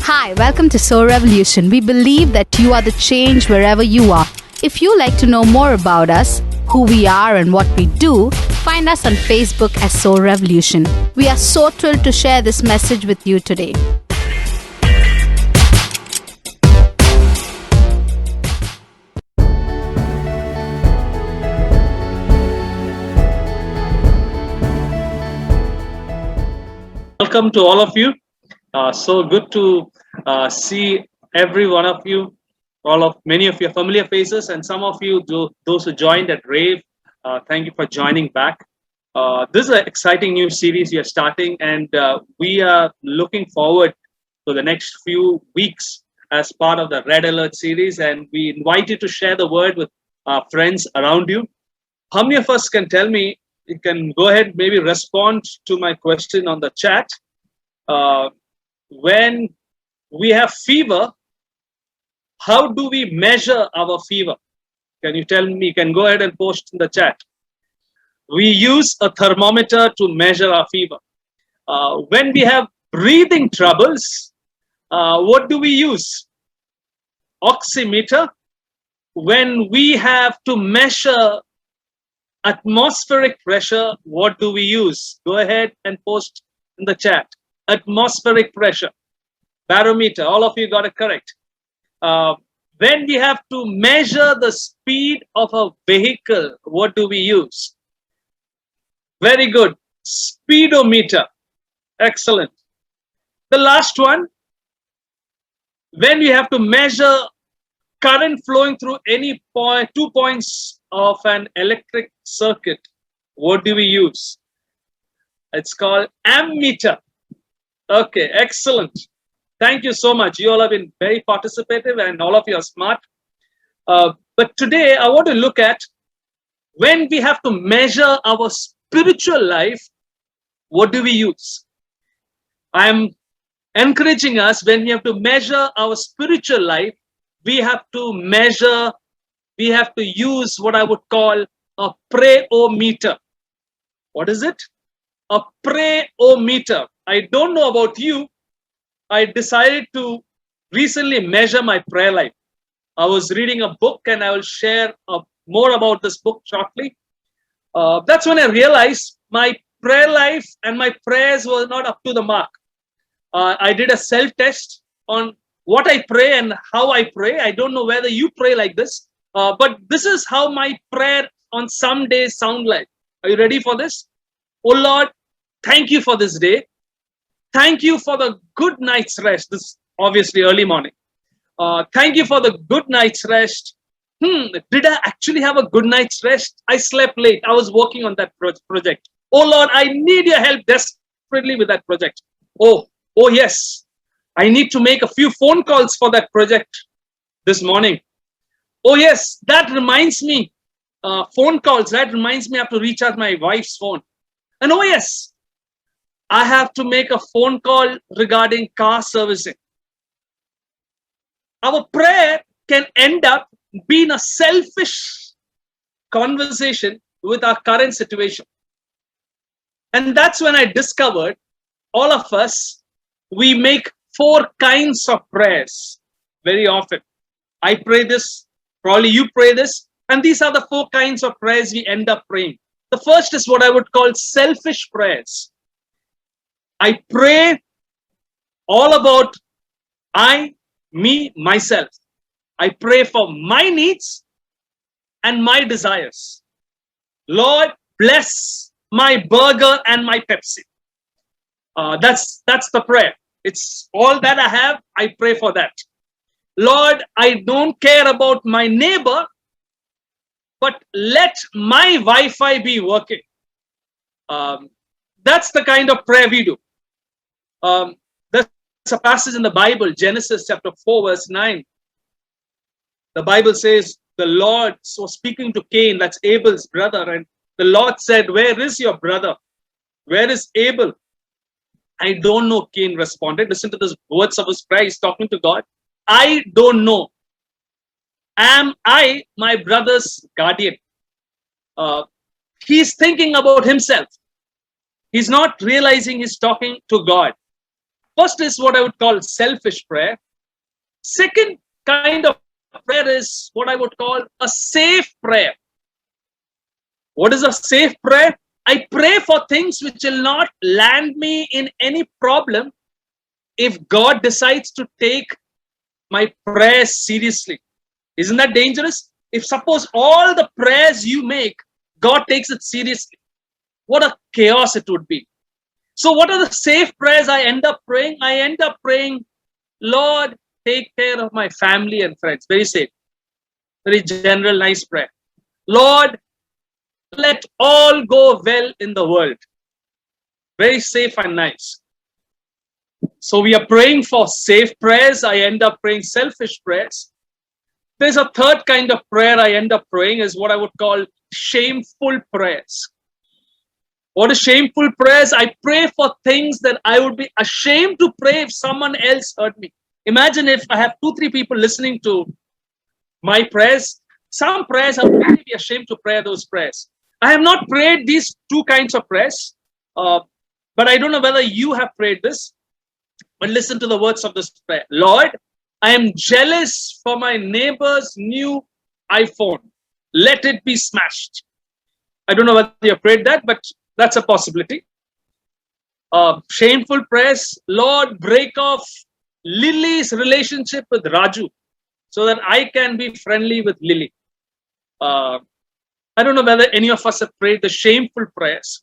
Hi, welcome to SOAR Revolution. We believe that you are the change wherever you are. If you like to know more about us, who we are and what we do, find us on Facebook as SOAR Revolution. We are so thrilled to share this message with you today. Welcome to all of you. So good to see every one of you, many of your familiar faces, and some of you, those who joined at Rave. Thank you for joining back. This is an exciting new series we are starting, and we are looking forward to the next few weeks as part of the Red Alert series. And we invite you to share the word with friends around you. How many of us can tell me? You can go ahead, maybe respond to my question on the chat. When we have fever, how do we measure our fever? Can you tell me? You can go ahead and post in the chat. We use a thermometer to measure our fever. When we have breathing troubles, what do we use? Oximeter. When we have to measure atmospheric pressure, what do we use? Go ahead and post in the chat. Atmospheric pressure. Barometer. All of you got it correct. When we have to measure the speed of a vehicle, what do we use? Very good. Speedometer. Excellent. The last one, when we have to measure current flowing through any point, 2 points of an electric circuit, what do we use? It's called ammeter. Okay, excellent. Thank you so much. You all have been very participative and all of you are smart. But today I want to look at when we have to measure our spiritual life, what do we use? I am encouraging us, when we have to measure our spiritual life, we have to use what I would call a prayometer. What is it? A prayometer. I don't know about you. I decided to recently measure my prayer life. I was reading a book and I will share more about this book shortly. That's when I realized my prayer life and my prayers were not up to the mark. I did a self-test on what I pray and how I pray. I don't know whether you pray like this, but this is how my prayer on some days sound like. Are you ready for this? Oh Lord, thank you for this day. Thank you for the good night's rest. This is obviously early morning. Thank you for the good night's rest. Did I actually have a good night's rest? I slept late. I was working on that project. Oh Lord, I need your help desperately with that project. Oh yes. I need to make a few phone calls for that project this morning. Oh yes, that reminds me, phone calls, that reminds me I have to recharge my wife's phone. And oh yes, I have to make a phone call regarding car servicing. Our prayer can end up being a selfish conversation with our current situation. And that's when I discovered all of us, we make 4 kinds of prayers very often. I pray this, probably you pray this, and these are the 4 kinds of prayers we end up praying. The first is what I would call selfish prayers. I pray all about I, me, myself. I pray for my needs and my desires. Lord, bless my burger and my Pepsi. That's the prayer. It's all that I have. I pray for that. Lord, I don't care about my neighbor, but let my Wi-Fi be working. That's the kind of prayer we do. There's a passage in the Bible, Genesis chapter 4, verse 9. The Bible says the Lord was speaking to Cain, that's Abel's brother, and the Lord said, where is your brother? Where is Abel? I don't know, Cain responded. Listen to the words of his prayer. He's talking to God. I don't know. Am I my brother's guardian? He's thinking about himself. He's not realizing he's talking to God. First is what I would call selfish prayer. Second kind of prayer is what I would call a safe prayer. What is a safe prayer? I pray for things which will not land me in any problem if God decides to take my prayers seriously. Isn't that dangerous? If suppose all the prayers you make, God takes it seriously, what a chaos it would be. So what are the safe prayers I end up praying? I end up praying, Lord, take care of my family and friends. Very safe. Very general, nice prayer. Lord, let all go well in the world. Very safe and nice. So we are praying for safe prayers. I end up praying selfish prayers. There's a third kind of prayer I end up praying is what I would call shameful prayers. What is shameful prayers? I pray for things that I would be ashamed to pray if someone else heard me. Imagine if I have 2-3 people listening to my prayers. Some prayers I would really be ashamed to pray those prayers. I have not prayed these two kinds of prayers, but I don't know whether you have prayed this. But listen to the words of this prayer. Lord, I am jealous for my neighbor's new iPhone. Let it be smashed. I don't know whether you have prayed that, but that's a possibility. Shameful prayers. Lord, break off Lily's relationship with Raju so that I can be friendly with Lily. I don't know whether any of us have prayed the shameful prayers.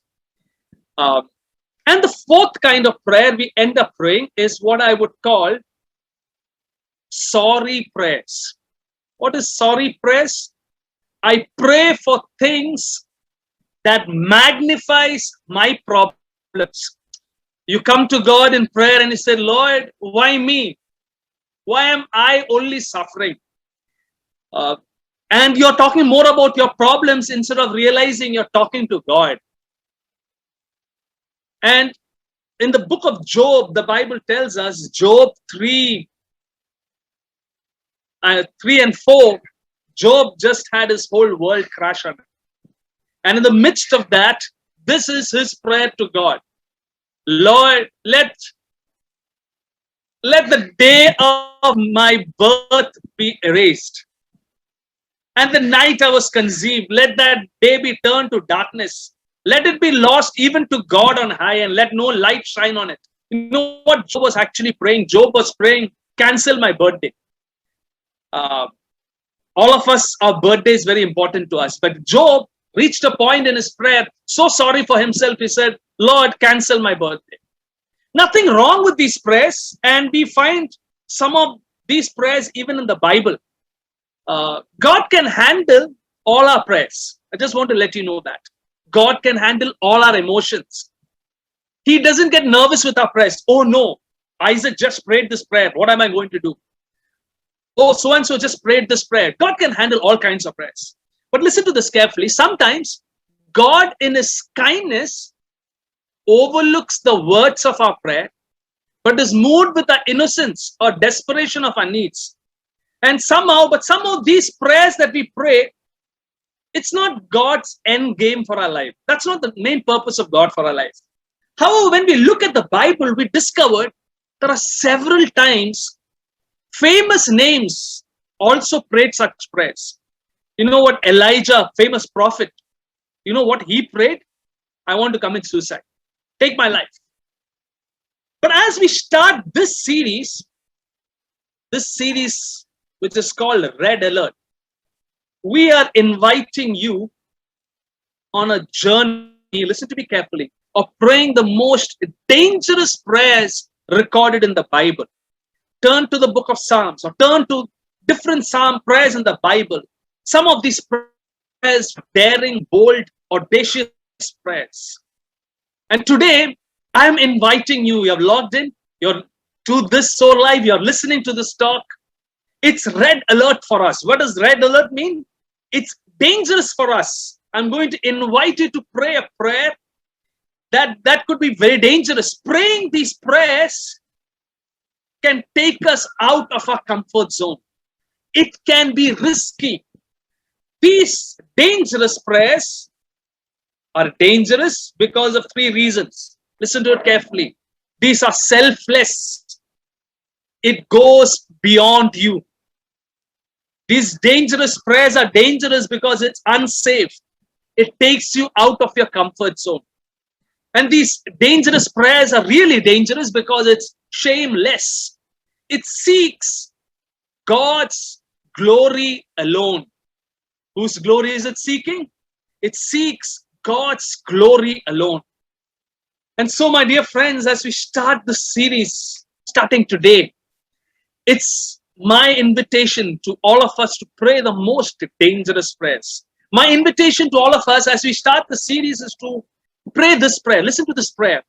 And the fourth kind of prayer we end up praying is what I would call sorry prayers. What is sorry prayers? I pray for things that magnifies my problems. You come to God in prayer and you say, Lord, why me? Why am I only suffering? And you're talking more about your problems instead of realizing you're talking to God. And in the book of Job, the Bible tells us, Job 3 and 4, Job just had his whole world crash on him. And in the midst of that, this is his prayer to God. Lord, let the day of my birth be erased. And the night I was conceived, let that day be turned to darkness. Let it be lost even to God on high, and let no light shine on it. You know what Job was actually praying? Job was praying, cancel my birthday. All of us, our birthday is very important to us. But Job reached a point in his prayer, so sorry for himself, he said, Lord, cancel my birthday. Nothing wrong with these prayers, and we find some of these prayers even in the Bible. God can handle all our prayers. I just want to let you know that. God can handle all our emotions. He doesn't get nervous with our prayers. Oh no, Isaac just prayed this prayer. What am I going to do? Oh, so-and-so just prayed this prayer. God can handle all kinds of prayers. But listen to this carefully. Sometimes God in his kindness overlooks the words of our prayer, but is moved with our innocence or desperation of our needs. And somehow these prayers that we pray, it's not God's end game for our life. That's not the main purpose of God for our life. However, when we look at the Bible, we discovered there are several times famous names also prayed such prayers. You know what Elijah, famous prophet, you know what he prayed? I want to commit suicide. Take my life. But as we start this series which is called Red Alert, we are inviting you on a journey, listen to me carefully, of praying the most dangerous prayers recorded in the Bible. Turn to the book of Psalms or turn to different Psalm prayers in the Bible. Some of these prayers, daring, bold, audacious prayers. And today, I am inviting you. You have logged in. You're to this SOAR Live. You're listening to this talk. It's red alert for us. What does red alert mean? It's dangerous for us. I'm going to invite you to pray a prayer that could be very dangerous. Praying these prayers can take us out of our comfort zone. It can be risky. These dangerous prayers are dangerous because of 3 reasons. Listen to it carefully. These are selfless. It goes beyond you. These dangerous prayers are dangerous because it's unsafe. It takes you out of your comfort zone. And these dangerous prayers are really dangerous because it's shameless. It seeks God's glory alone. Whose glory is it seeking? It seeks God's glory alone. And so, my dear friends, as we start the series, starting today, it's my invitation to all of us to pray the most dangerous prayers. My invitation to all of us as we start the series is to pray this prayer. Listen to this prayer.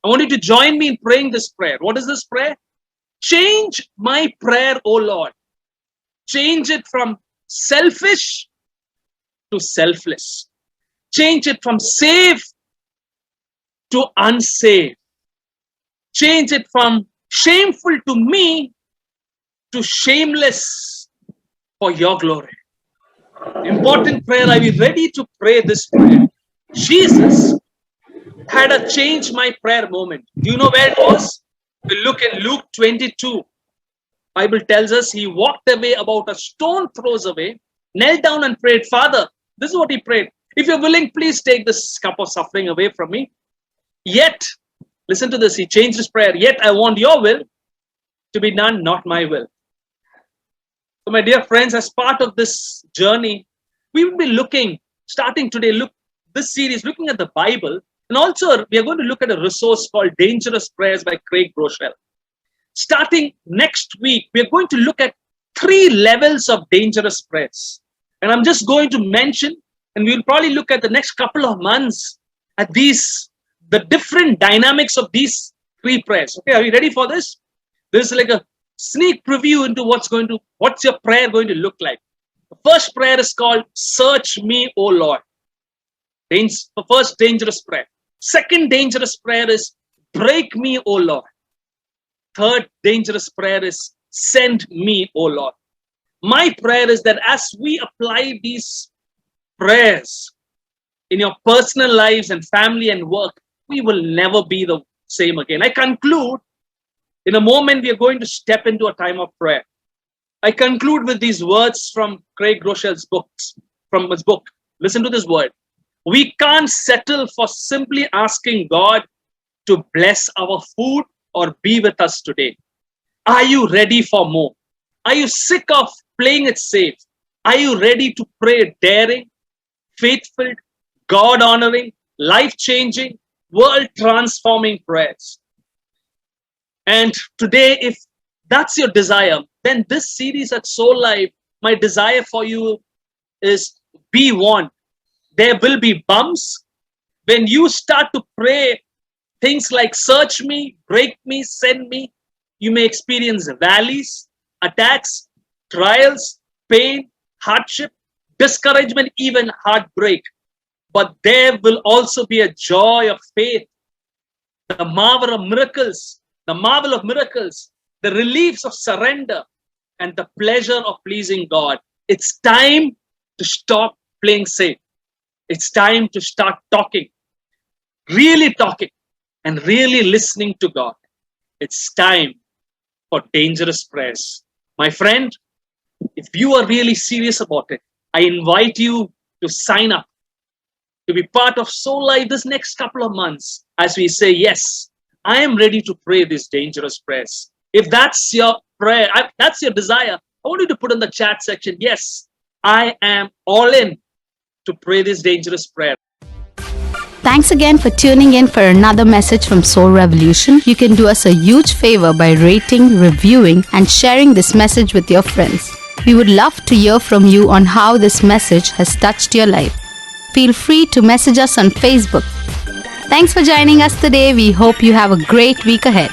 I want you to join me in praying this prayer. What is this prayer? Change my prayer, O Lord. Change it from selfish to selfless. Change it from safe to unsafe. Change it from shameful to me to shameless for your glory. Important prayer. Are we ready to pray this prayer? Jesus had a change my prayer moment. Do you know where it was? We look in Luke 22. Bible tells us he walked away about a stone throws away, knelt down and prayed, Father, this is what he prayed. If you're willing, please take this cup of suffering away from me. Yet, listen to this, he changed his prayer. Yet I want your will to be done, not my will. So my dear friends, as part of this journey, we will be looking, starting today, this series, looking at the Bible. And also, we are going to look at a resource called Dangerous Prayers by Craig Groeschel. Starting next week, we are going to look at 3 levels of dangerous prayers. And I'm just going to mention, and we'll probably look at the next couple of months at the different dynamics of these 3 prayers. Okay, are you ready for this? This is like a sneak preview into what's your prayer going to look like. The first prayer is called Search Me, O Lord. The first dangerous prayer. Second dangerous prayer is Break me, O Lord. Third dangerous prayer is Send me, O Lord. My prayer is that as we apply these prayers in your personal lives and family and work, we will never be the same again. I conclude, in a moment, we are going to step into a time of prayer. I conclude with these words from Craig Groeschel's from his book. Listen to this word. We can't settle for simply asking God to bless our food or be with us today. Are you ready for more? Are you sick of playing it safe? Are you ready to pray daring, faithful, God-honoring, life-changing, world-transforming prayers? And today, if that's your desire, then this series at Soul Life, my desire for you is be one. There will be bumps. When you start to pray things like search me, break me, send me, you may experience valleys, attacks, trials, pain, hardship, discouragement, even heartbreak. But there will also be a joy of faith, the marvel of miracles, the reliefs of surrender, and the pleasure of pleasing God. It's time to stop playing safe. It's time to start talking, and really listening to God. It's time for dangerous prayers. My friend, if you are really serious about it, I invite you to sign up, to be part of Soul Life this next couple of months as we say, yes, I am ready to pray these dangerous prayers. If that's your prayer, that's your desire, I want you to put in the chat section, yes, I am all in to pray this dangerous prayer. Thanks again for tuning in for another message from Soul Revolution. You can do us a huge favor by rating, reviewing, and sharing this message with your friends. We would love to hear from you on how this message has touched your life. Feel free to message us on Facebook. Thanks for joining us today. We hope you have a great week ahead.